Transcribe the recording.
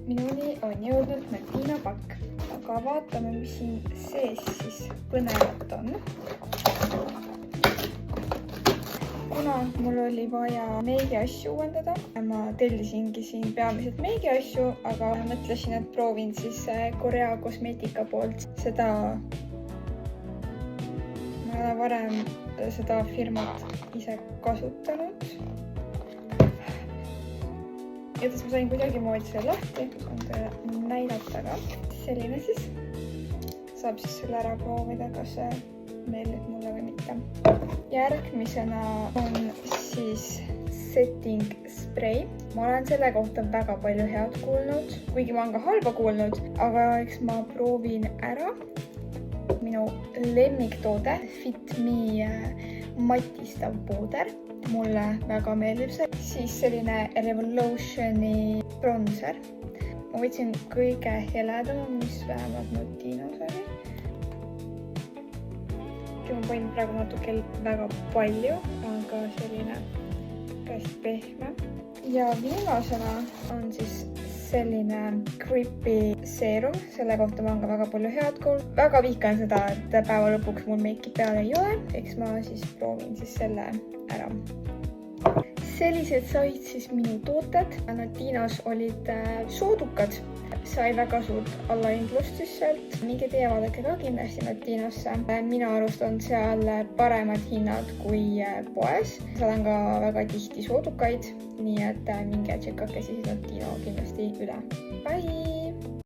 minuni on jõudnud Natina pakk, aga vaatame, mis siin sees siis põnevat on. Kuna mul oli vaja meigiasju uuendada, ma tellisingi siin peamiselt meigiasju, aga mõtlesin, et proovin siis Korea kosmeetika poolt seda. Ma olen varem seda firmat ise kasutanud. Ja ma sain kuidagimoodi selle lahti, saan teile näidata ka. Selline siis. Saab siis selle ära proovida, kas see meeldib mulle või mitte. Järgmisena on siis setting spray. Ma olen selle kohta väga palju head kuulnud, kuigi ma olen ka halba kuulnud, aga eks ma proovin ära. Minu lemmiktoode Fit Me matistav pooder. Mulle väga meeldib see. Siis selline Revolutioni bronzer. Ma võtsin kõige heledama, mis vähemalt Natinos oli. Ma panin praegu natuke väga palju, aga selline hästi pehme. Ja viimasena on siis selline Creepy seerum. Selle kohta ma olen ka väga palju head kuulnud. Väga vihkan seda, et päeva lõpuks mul meiki peal ei ole. Eks ma siis proovin siis selle ära. Sellised said siis minu tooted. Natinos olid soodukad. Sai väga suurt allahindlust siis sealt. Minge teie vaadake ka kindlasti Natinosse. Minu arust on seal paremad hinnad kui poes. Seal on ka väga tihti soodukaid. Nii et minge tšekake siis Natino kindlasti üle. Bye!